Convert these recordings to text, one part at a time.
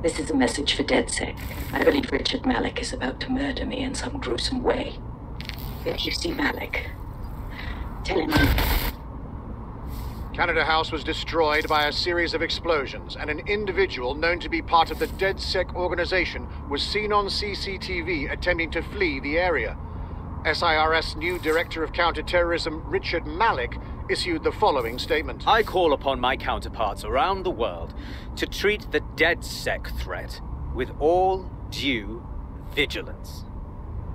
This is a message for DedSec. I believe Richard Malik is about to murder me in some gruesome way. If you see Malik, tell him Canada House was destroyed by a series of explosions, and an individual known to be part of the DedSec organization was seen on CCTV attempting to flee the area. SIRS new Director of Counterterrorism, Richard Malik, issued the following statement. I call upon my counterparts around the world to treat the DedSec threat with all due vigilance.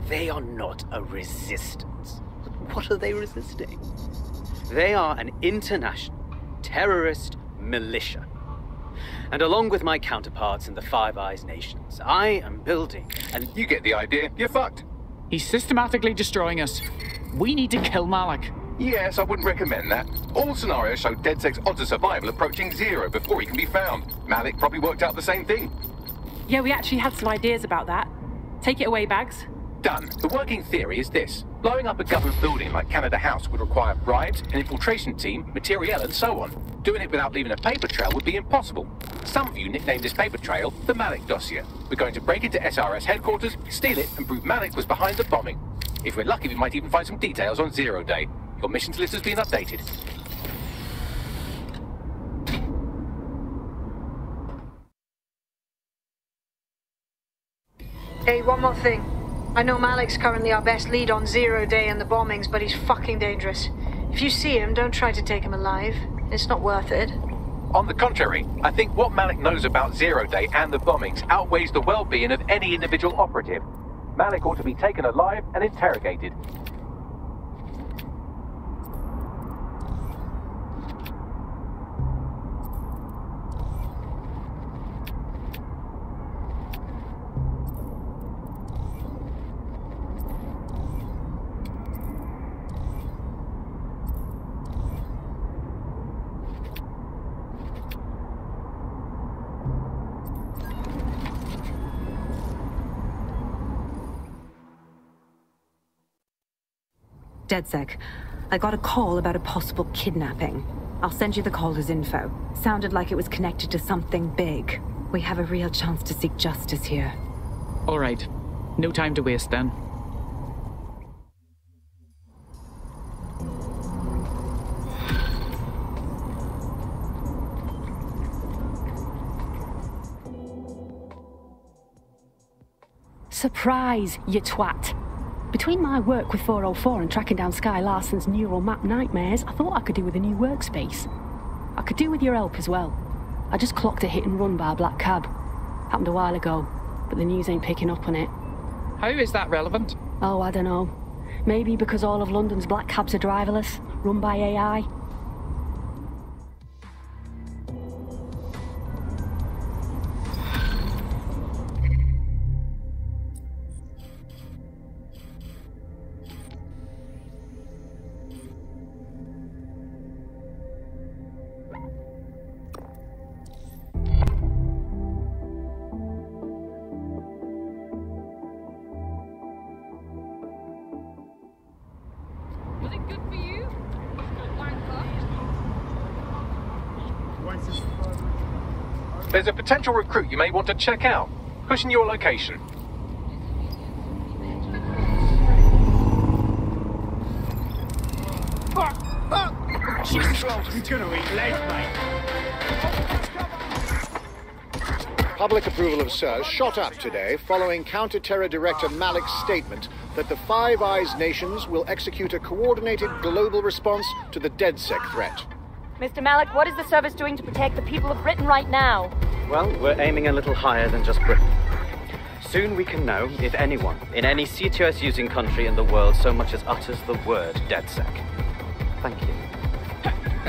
They are not a resistance. What are they resisting? They are an international terrorist militia. And along with my counterparts in the Five Eyes nations, I am building and You get the idea. You're fucked. He's systematically destroying us. We need to kill Malik. Yes, I wouldn't recommend that. All scenarios show DedSec's odds of survival approaching 0 before he can be found. Malik probably worked out the same thing. Yeah, we actually had some ideas about that. Take it away, Bags. Done. The working theory is this. Blowing up a government building like Canada House would require bribes, an infiltration team, materiel, and so on. Doing it without leaving a paper trail would be impossible. Some of you nicknamed this paper trail the Malik Dossier. We're going to break into SRS headquarters, steal it, and prove Malik was behind the bombing. If we're lucky, we might even find some details on Zero Day. Your missions list has been updated. Hey, one more thing. I know Malik's currently our best lead on Zero Day and the bombings, but he's fucking dangerous. If you see him, don't try to take him alive. It's not worth it. On the contrary, I think what Malik knows about Zero Day and the bombings outweighs the well-being of any individual operative. Malik ought to be taken alive and interrogated. DedSec, I got a call about a possible kidnapping. I'll send you the caller's info. Sounded like it was connected to something big. We have a real chance to seek justice here. All right. No time to waste then. Surprise, you twat. Between my work with 404 and tracking down Sky Larson's neural map nightmares, I thought I could do with a new workspace. I could do with your help as well. I just clocked a hit and run by a black cab. Happened a while ago, but the news ain't picking up on it. How is that relevant? Oh, I don't know. Maybe because all of London's black cabs are driverless, run by AI. There's a potential recruit you may want to check out. Pushing your location. Public approval of SIRS shot up today following Counter-Terror Director Malik's statement that the Five Eyes nations will execute a coordinated global response to the DedSec threat. Mr. Malik, what is the service doing to protect the people of Britain right now? Well, we're aiming a little higher than just Britain. Soon we can know if anyone in any CTOS-using country in the world so much as utters the word DedSec. Thank you.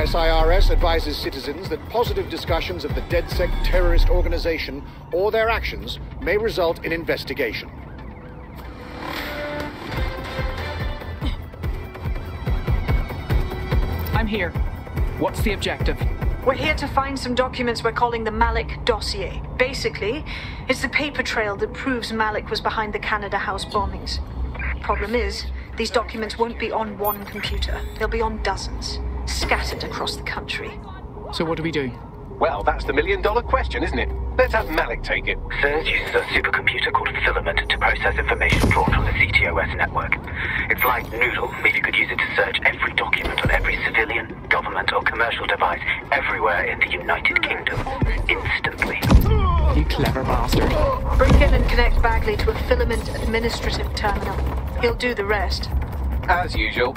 SIRS advises citizens that positive discussions of the DedSec terrorist organization or their actions may result in investigation. I'm here. What's the objective? We're here to find some documents we're calling the Malik Dossier. Basically, it's the paper trail that proves Malik was behind the Canada House bombings. Problem is, these documents won't be on one computer. They'll be on dozens, scattered across the country. So what do we do? Well, that's the million-dollar question, isn't it? Let's have Malik take it. SIRS uses a supercomputer called Filament to process information drawn from the CTOS network. It's like Noodle, if you could use it to search every document on every civilian, government, or commercial device everywhere in the United Kingdom. Instantly. You clever bastard. Bring in and connect Bagley to a Filament administrative terminal. He'll do the rest. As usual.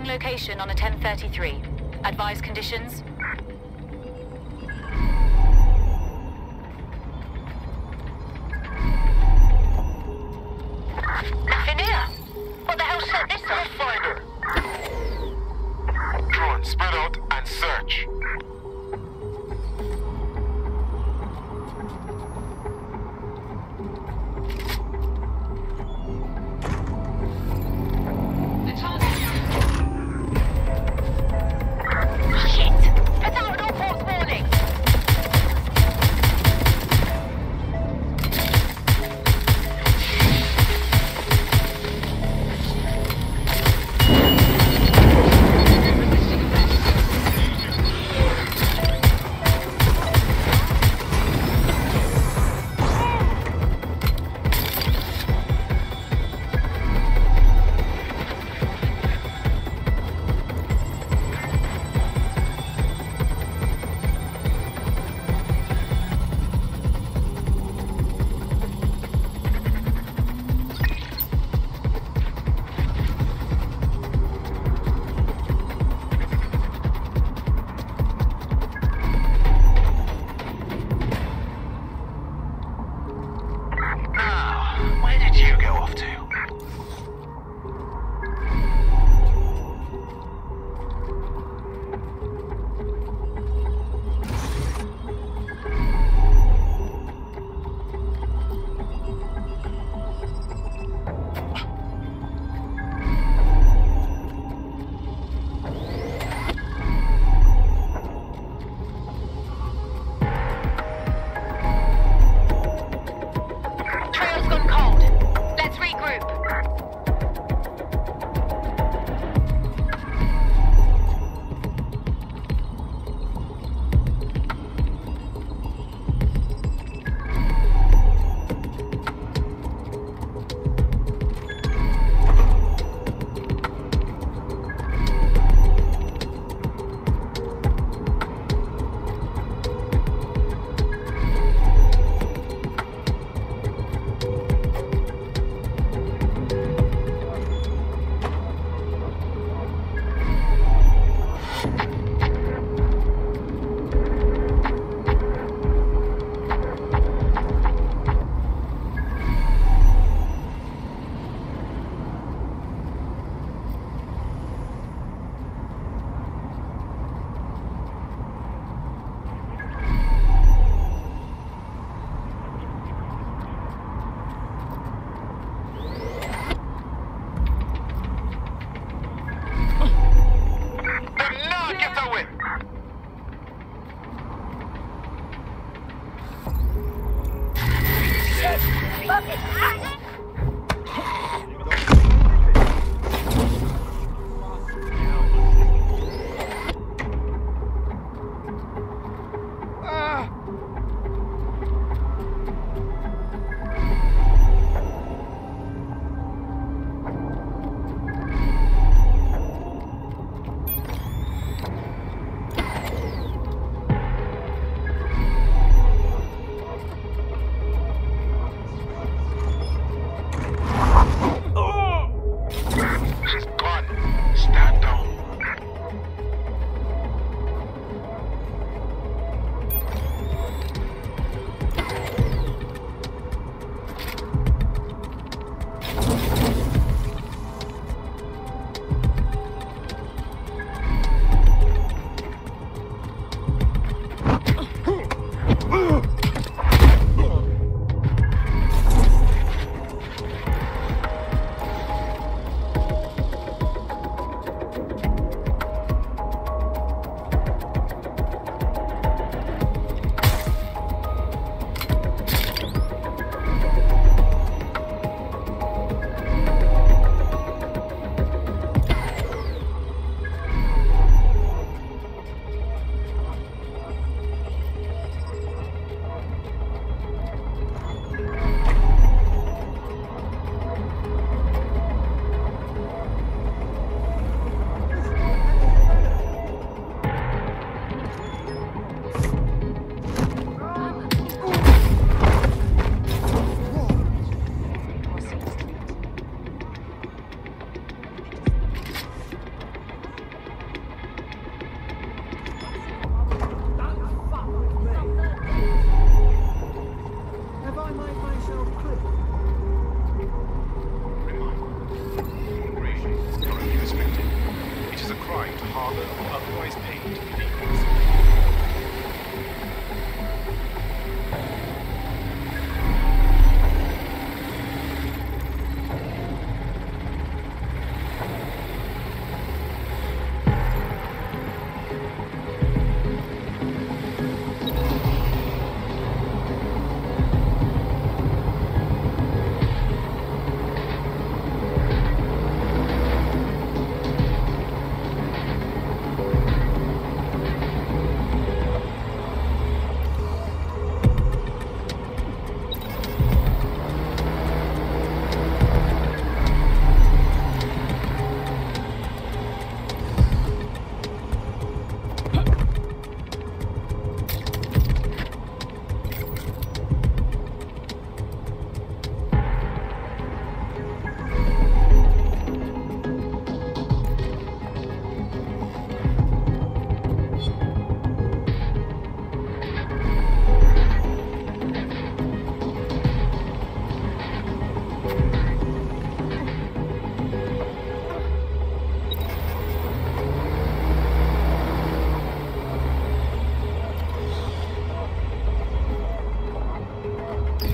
Location on a 1033. Advise conditions. Nothing here. What the hell set this up? Find her. Drone, spread out and search.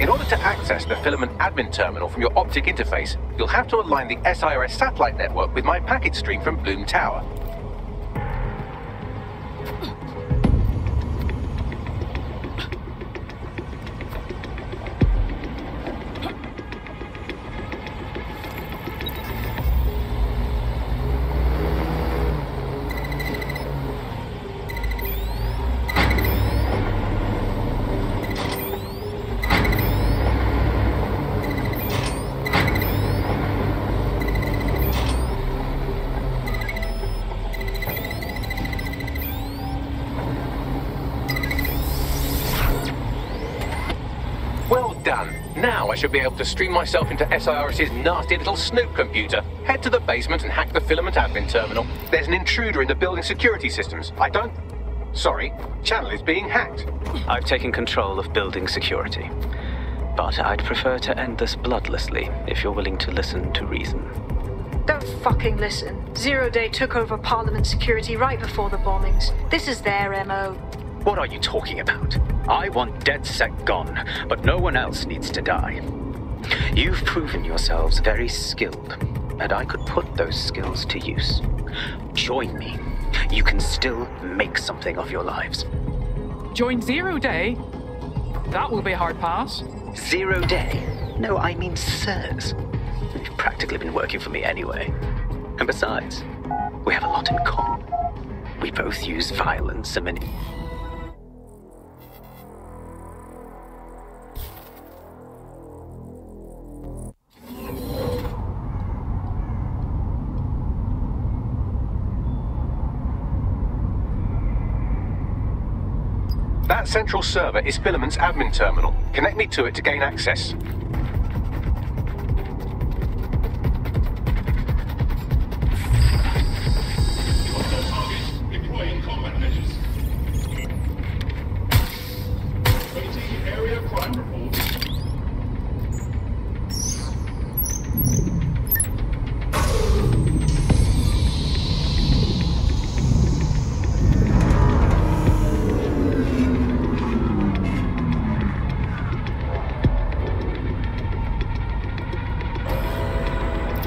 In order to access the filament admin terminal from your optic interface, you'll have to align the SIRS satellite network with my packet stream from Bloom Tower. I should be able to stream myself into SIRS's nasty little snoop computer, head to the basement and hack the filament admin terminal. There's an intruder in the building security systems. Sorry, channel is being hacked. I've taken control of building security. But I'd prefer to end this bloodlessly, if you're willing to listen to reason. Don't fucking listen. Zero Day took over Parliament security right before the bombings. This is their MO. What are you talking about? I want DedSec gone, but no one else needs to die. You've proven yourselves very skilled, and I could put those skills to use. Join me. You can still make something of your lives. Join Zero Day? That will be a hard pass. Zero Day? No, I mean SIRS. You've practically been working for me anyway. And besides, we have a lot in common. We both use violence and many... That central server is Filament's admin terminal. Connect me to it to gain access. Deploying combat measures. Waiting area crime report.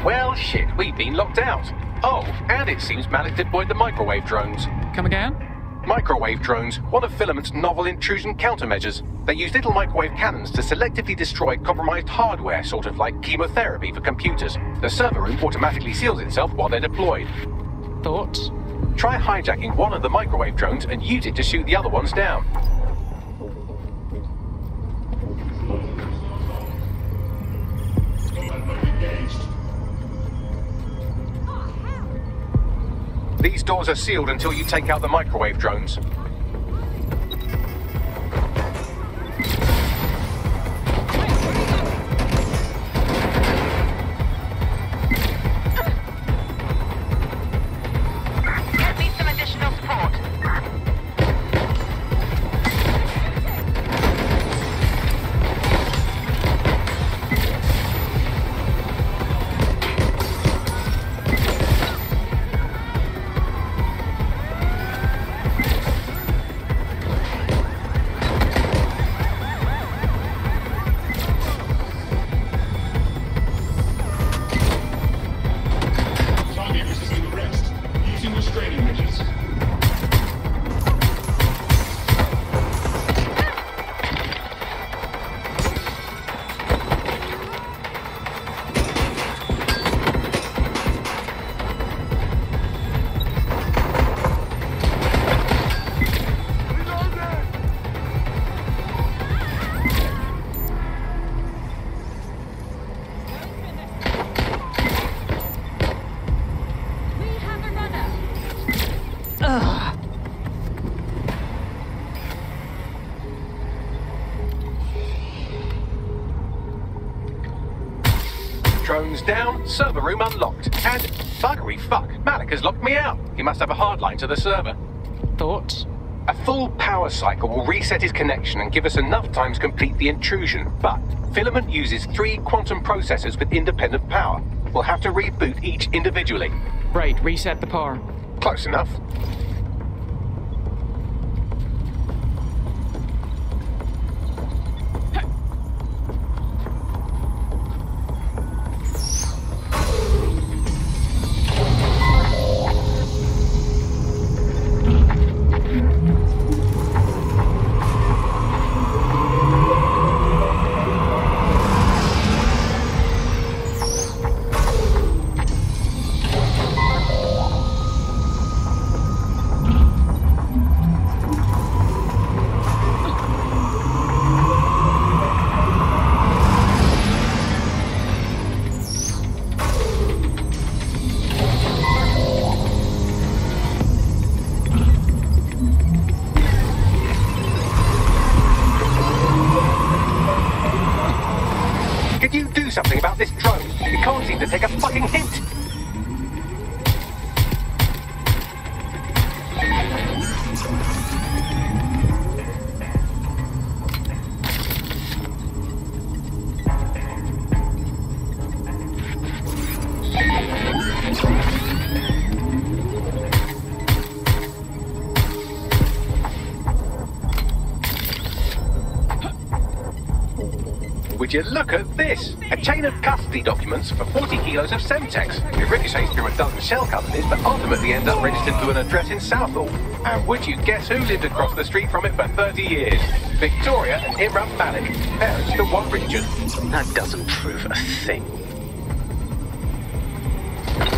Well, shit, we've been locked out. Oh, and it seems Malik deployed the microwave drones. Come again? Microwave drones, one of Filament's novel intrusion countermeasures. They use little microwave cannons to selectively destroy compromised hardware, sort of like chemotherapy for computers. The server room automatically seals itself while they're deployed. Thoughts? Try hijacking one of the microwave drones and use it to shoot the other ones down. These doors are sealed until you take out the microwave drones. Get me some additional support. Target resisting arrest. Using restraining measures. Drones down, server room unlocked. And buggery fuck, Malik has locked me out. He must have a hard line to the server. Thoughts? A full power cycle will reset his connection and give us enough time to complete the intrusion. But Filament uses 3 quantum processors with independent power. We'll have to reboot each individually. Right, reset the power. Close enough. Could you do something about this drone? It can't seem to take a fucking hint. Would you look at this? A chain of custody documents for 40 kilos of Semtex. It ricochets through a dozen shell companies, but ultimately ends up registered to an address in Southall. And would you guess who lived across the street from it for 30 years? Victoria and Imran Malik, parents to one Richard. That doesn't prove a thing.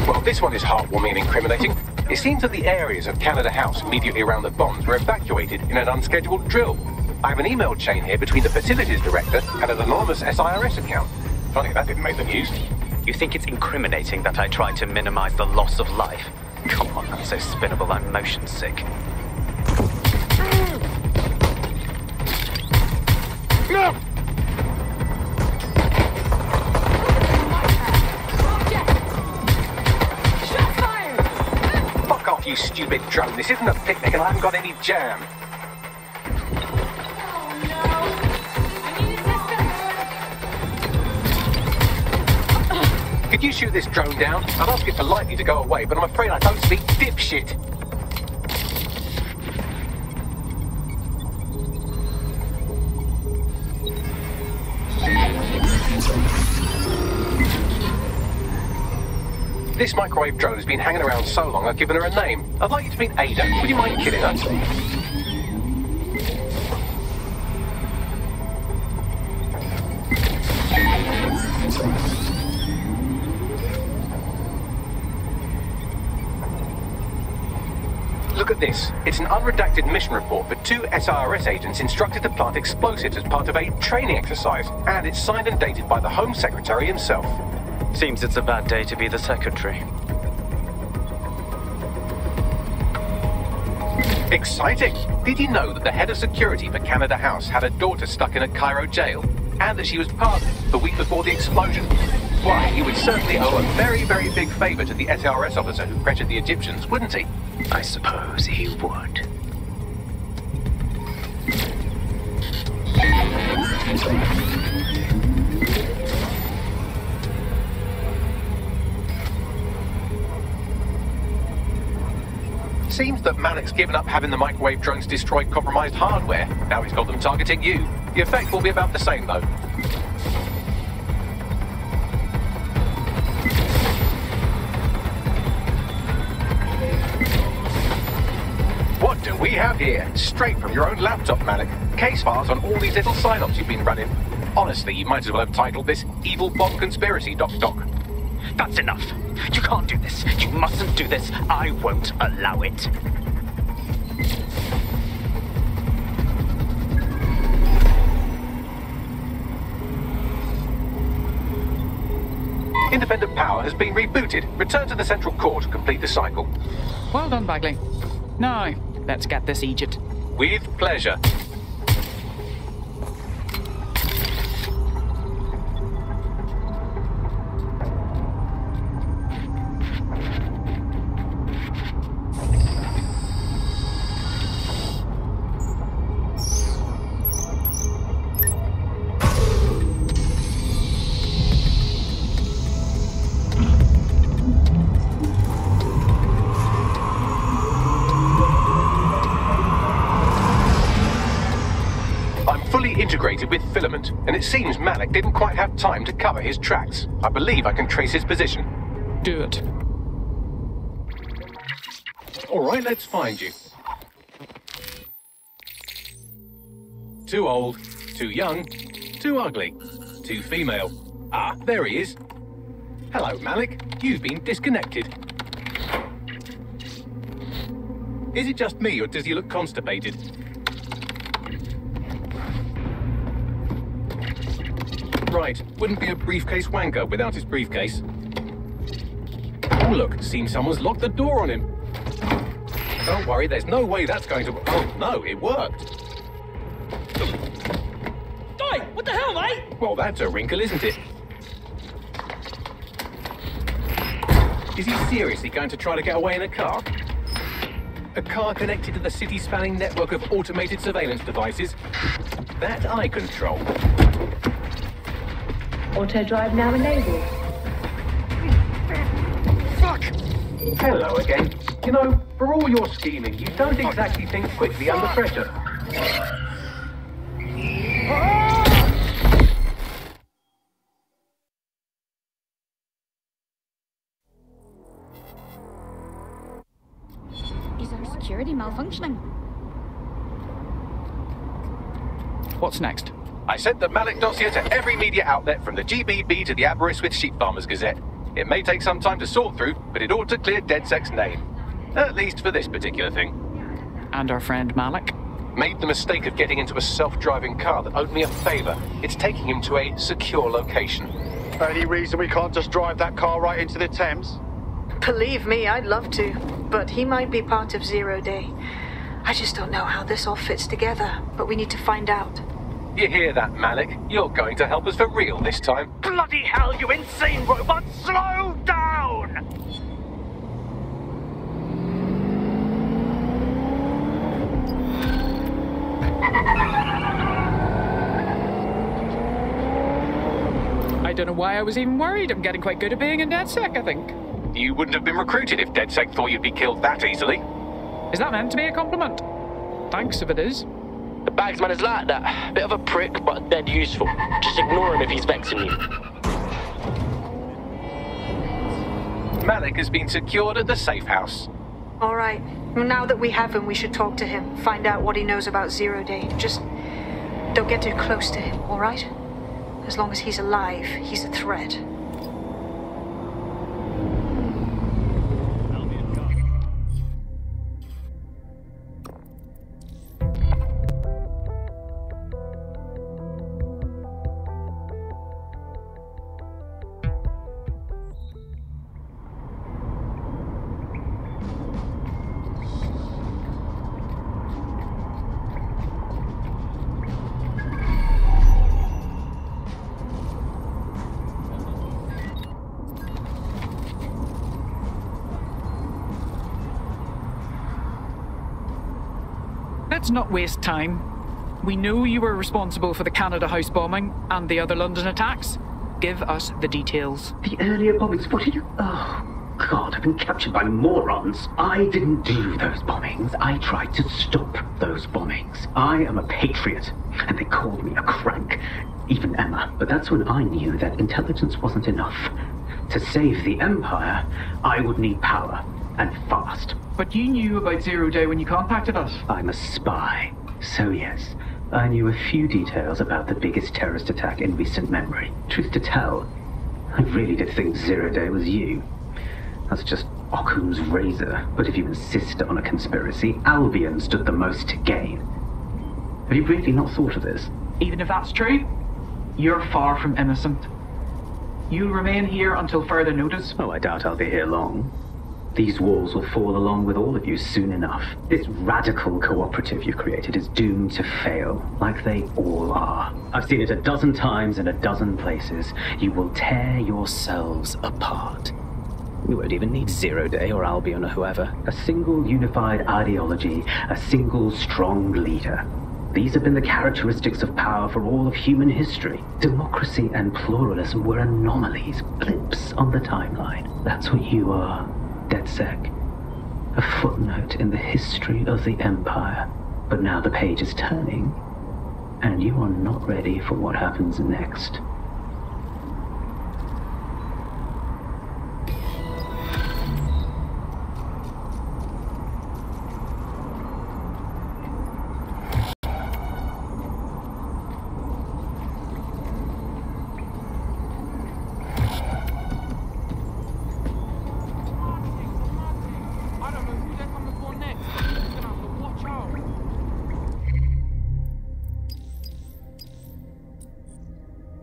Well, this one is heartwarming and incriminating. It seems that the areas of Canada House immediately around the bombs were evacuated in an unscheduled drill. I have an email chain here between the facilities director and an anonymous SIRS account. Funny that didn't make the news. You think it's incriminating that I tried to minimize the loss of life? Come on, I'm so spinnable I'm motion sick. Fuck off, you stupid drone. This isn't a picnic and I haven't got any jam. Could you shoot this drone down? I'd ask it politely to go away, but I'm afraid I don't speak dipshit. This microwave drone has been hanging around so long I've given her a name. I'd like you to meet Ada. Would you mind killing her? Look at this. It's an unredacted mission report for 2 SIRS agents instructed to plant explosives as part of a training exercise, and it's signed and dated by the Home Secretary himself. Seems it's a bad day to be the secretary. Exciting! Did you know that the head of security for Canada House had a daughter stuck in a Cairo jail, and that she was pardoned the week before the explosion? Why, he would certainly owe a very, very big favor to the SIRS officer who pressured the Egyptians, wouldn't he? I suppose he would. Seems that Malik's given up having the microwave drones destroy compromised hardware. Now he's got them targeting you. The effect will be about the same, though. What do we have here? Straight from your own laptop, Malik. Case files on all these little sign-ups you've been running. Honestly, you might as well have titled this Evil Bomb Conspiracy, Doc. That's enough. You can't do this. You mustn't do this. I won't allow it. Independent power has been rebooted. Return to the central core to complete the cycle. Well done, Bagley. Now, let's get this Egypt. With pleasure. Integrated with filament, and it seems Malik didn't quite have time to cover his tracks. I believe I can trace his position. Do it. All right, let's find you. Too old, too young, too ugly, too female. Ah, there he is. Hello, Malik. You've been disconnected. Is it just me, or does he look constipated? Right, wouldn't be a briefcase wanker without his briefcase. Oh look, seems someone's locked the door on him. Don't worry, there's no way that's going to... Oh no, it worked. Oi, what the hell, mate? Well, that's a wrinkle, isn't it? Is he seriously going to try to get away in a car? A car connected to the city-spanning network of automated surveillance devices? That I control. Auto drive now enabled. Fuck! Hello again. You know, for all your scheming, you don't exactly think quickly under pressure. Is our security malfunctioning? What's next? I sent the Malik Dossier to every media outlet from the GBB to the Aberystwyth Sheep Farmers Gazette. It may take some time to sort through, but it ought to clear DedSec's name. At least for this particular thing. And our friend Malik? Made the mistake of getting into a self-driving car that owed me a favor. It's taking him to a secure location. Any reason we can't just drive that car right into the Thames? Believe me, I'd love to, but he might be part of Zero Day. I just don't know how this all fits together, but we need to find out. You hear that, Malik? You're going to help us for real this time. Bloody hell, you insane robot! Slow down! I don't know why I was even worried. I'm getting quite good at being in DedSec, I think. You wouldn't have been recruited if DedSec thought you'd be killed that easily. Is that meant to be a compliment? Thanks if it is. The bagsman is like that. Bit of a prick, but dead useful. Just ignore him if he's vexing you. Malik has been secured at the safe house. All right. Well, now that we have him, we should talk to him. Find out what he knows about Zero Day. Just don't get too close to him, all right? As long as he's alive, he's a threat. Let's not waste time. We know you were responsible for the Canada House bombing and the other London attacks. Give us the details. The earlier bombings, what are you... Oh, God, I've been captured by morons. I didn't do those bombings. I tried to stop those bombings. I am a patriot, and they called me a crank. Even Emma. But that's when I knew that intelligence wasn't enough. To save the Empire, I would need power. And fast. But you knew about Zero Day when you contacted us. I'm a spy. So yes, I knew a few details about the biggest terrorist attack in recent memory. Truth to tell, I really did think Zero Day was you. That's just Occam's razor. But if you insist on a conspiracy, Albion stood the most to gain. Have you really not thought of this? Even if that's true, you're far from innocent. You'll remain here until further notice. Oh, I doubt I'll be here long. These walls will fall along with all of you soon enough. This radical cooperative you've created is doomed to fail, like they all are. I've seen it a dozen times in a dozen places. You will tear yourselves apart. You won't even need Zero Day or Albion or whoever. A single unified ideology, a single strong leader. These have been the characteristics of power for all of human history. Democracy and pluralism were anomalies, blips on the timeline. That's what you are. DedSec, a footnote in the history of the Empire. But now the page is turning, and you are not ready for what happens next.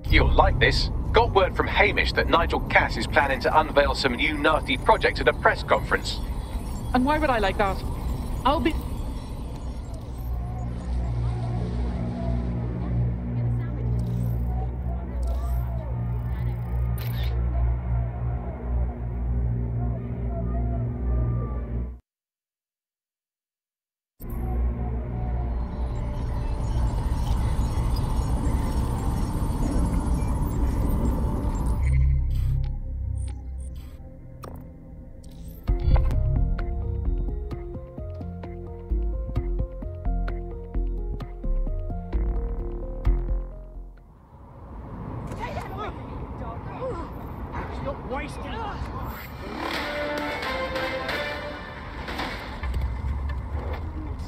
You'll like this. Got word from Hamish that Nigel Cass is planning to unveil some new nasty project at a press conference. And why would I like that? I'll be...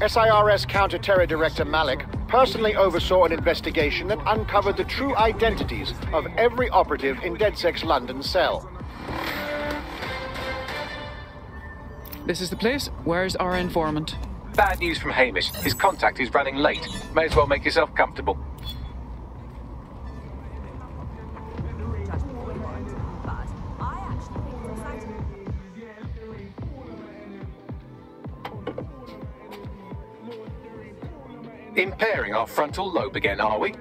SIRS Counter-Terror Director Malik, personally oversaw an investigation that uncovered the true identities of every operative in DedSec's London cell. This is the place. Where's our informant? Bad news from Hamish. His contact is running late. May as well make yourself comfortable. Impairing our frontal lobe again, are we?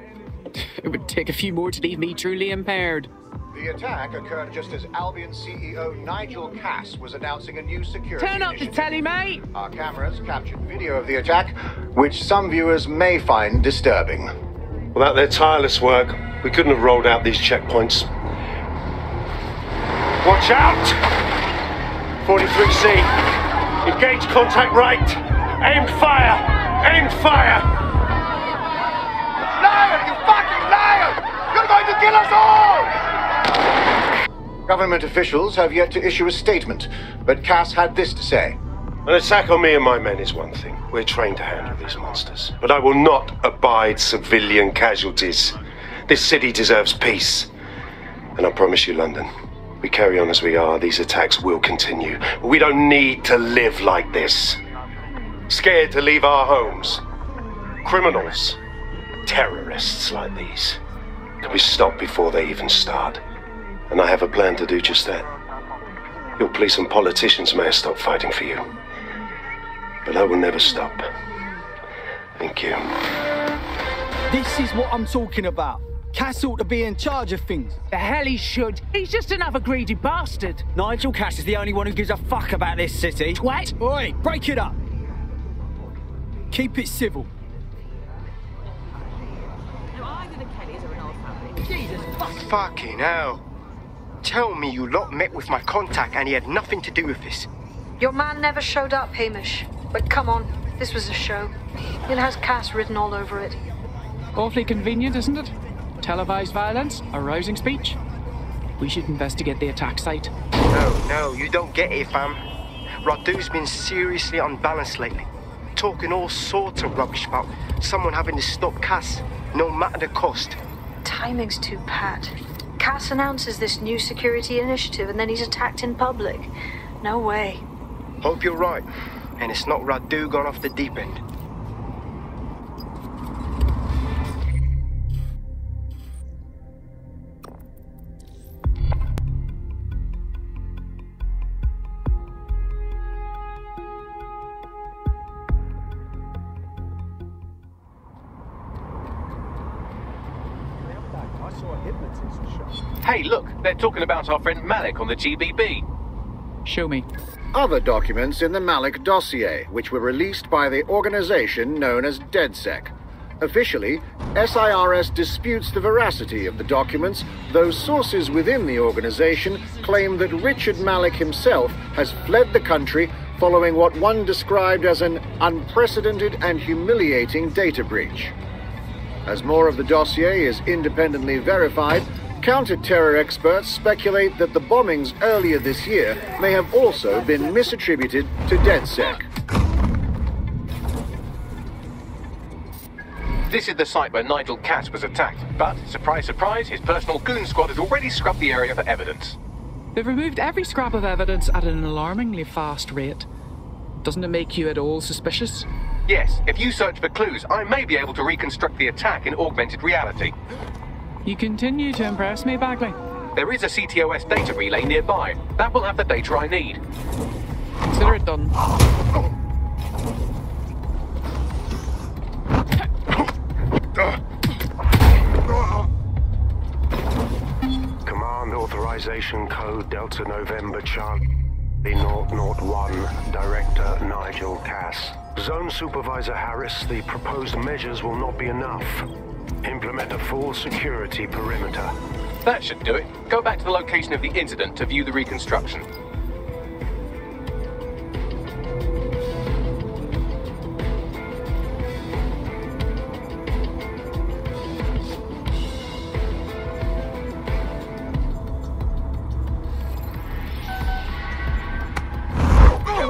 It would take a few more to leave me truly impaired. The attack occurred just as Albion CEO Nigel Cass was announcing a new security Turn up the telly, mate! Our cameras captured video of the attack, which some viewers may find disturbing. Without their tireless work, we couldn't have rolled out these checkpoints. Watch out! 43C. Engage contact right. Aimed fire! Aimed fire! Liar! You fucking liar! You're going to kill us all! Government officials have yet to issue a statement, but Cass had this to say. An attack on me and my men is one thing. We're trained to handle these monsters. But I will not abide civilian casualties. This city deserves peace. And I promise you, London, we carry on as we are, these attacks will continue. But we don't need to live like this. Scared to leave our homes. Criminals, terrorists like these can be stopped before they even start. And I have a plan to do just that. Your police and politicians may have stopped fighting for you. But I will never stop. Thank you. This is what I'm talking about. Cass ought to be in charge of things. The hell he should. He's just another greedy bastard. Nigel Cass is the only one who gives a fuck about this city. Twat! Oi, break it up. Keep it civil. Either the Kelleys or an old family. Jesus fuck. Fucking hell. Tell me you lot met with my contact and he had nothing to do with this. Your man never showed up, Hamish. But come on, this was a show. It has Cass written all over it. Awfully convenient, isn't it? Televised violence, a rousing speech. We should investigate the attack site. No, you don't get it, fam. Radu's been seriously unbalanced lately. Talking all sorts of rubbish about someone having to stop Cass, no matter the cost. Timing's too pat. Cass announces this new security initiative and then he's attacked in public. No way. Hope you're right, and it's not Radu gone off the deep end. Hey, look, they're talking about our friend Malik on the GBB. Show me. Other documents in the Malik Dossier, which were released by the organization known as DedSec. Officially, SIRS disputes the veracity of the documents, though sources within the organization claim that Richard Malik himself has fled the country following what one described as an unprecedented and humiliating data breach. As more of the dossier is independently verified, counter-terror experts speculate that the bombings earlier this year may have also been misattributed to DedSec. This is the site where Nigel Cass was attacked, but, surprise, surprise, his personal goon squad has already scrubbed the area for evidence. They've removed every scrap of evidence at an alarmingly fast rate. Doesn't it make you at all suspicious? Yes, if you search for clues, I may be able to reconstruct the attack in augmented reality. You continue to impress me, Bagley. There is a CTOS data relay nearby. That will have the data I need. Consider it done. Command authorization code Delta November Charlie 001, Director Nigel Cass. Zone Supervisor Harris, the proposed measures will not be enough. Implement a full security perimeter. That should do it. Go back to the location of the incident to view the reconstruction.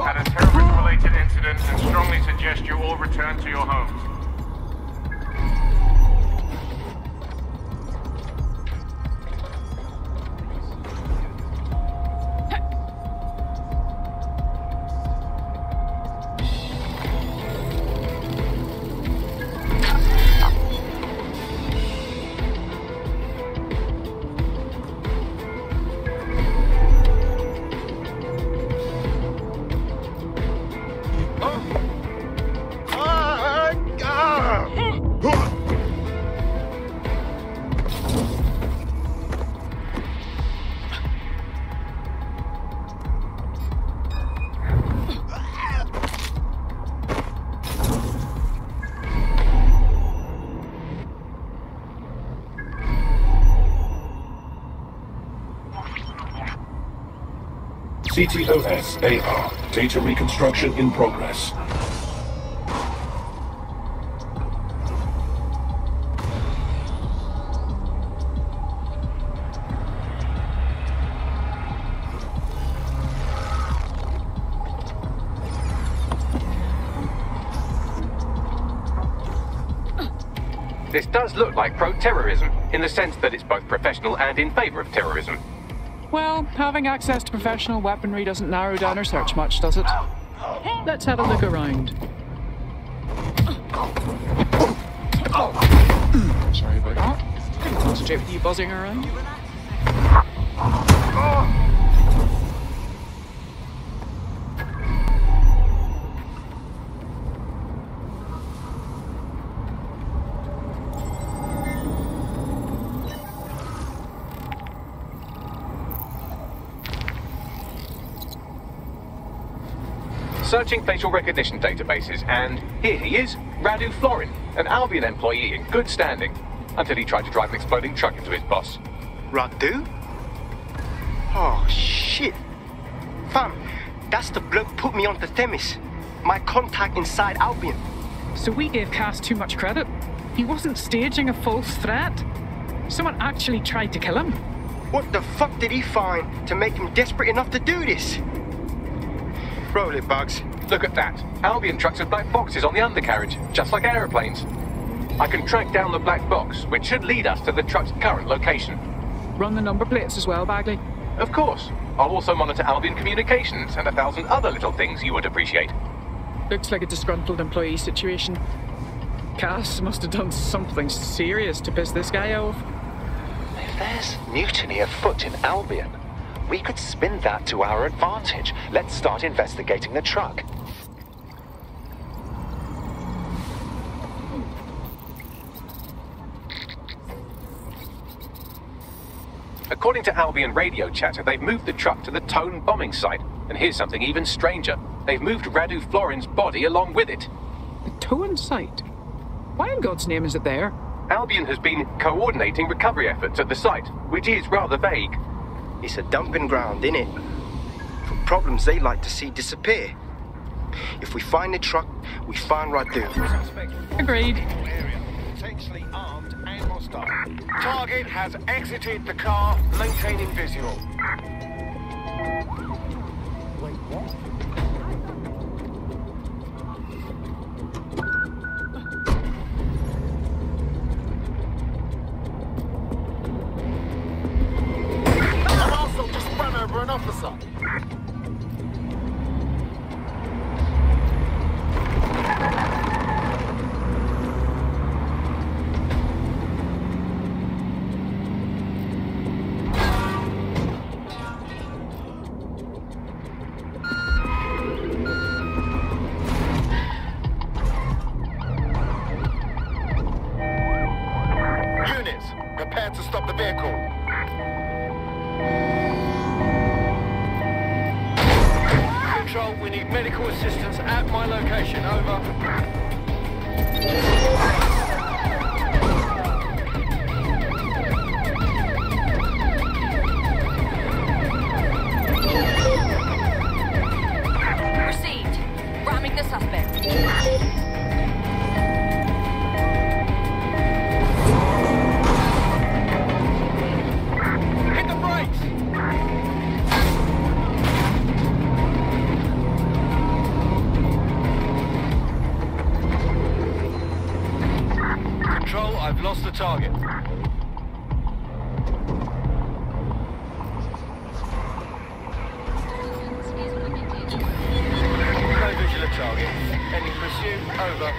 Had a terrorist-related incident and strongly suggest you all return to your homes. CTOS AR. Data reconstruction in progress. This does look like pro-terrorism, in the sense that it's both professional and in favor of terrorism. Well, having access to professional weaponry doesn't narrow down our search much, does it? Let's have a look around. Sorry about that. Couldn't concentrate with you buzzing around. Searching facial recognition databases, and here he is, Radu Florin, an Albion employee in good standing, until he tried to drive an exploding truck into his boss. Radu? Oh, shit. Fam, that's the bloke put me on the Themis. My contact inside Albion. So we gave Cass too much credit? He wasn't staging a false threat? Someone actually tried to kill him? What the fuck did he find to make him desperate enough to do this? Roll it, Bugs. Look at that. Albion trucks have black boxes on the undercarriage, just like aeroplanes. I can track down the black box, which should lead us to the truck's current location. Run the number plates as well, Bagley? Of course. I'll also monitor Albion communications and 1,000 other little things you would appreciate. Looks like a disgruntled employee situation. Cass must have done something serious to piss this guy off. If there's mutiny afoot in Albion, we could spin that to our advantage. Let's start investigating the truck. According to Albion radio chatter, they've moved the truck to the Tone bombing site. And here's something even stranger. They've moved Radu Florin's body along with it. The Tone site? Why in God's name is it there? Albion has been coordinating recovery efforts at the site, which is rather vague. It's a dumping ground, innit? For problems they like to see disappear. If we find the truck, we find Radu. Agreed. Potentially armed and hostile. Target has exited the car, maintaining visual. Wait, what? Over an officer. Units, prepare to stop the vehicle. We need medical assistance at my location, over. Received. Ramming the suspect. Hit the brakes! I've lost the target. No visual of target. Ending pursuit, over.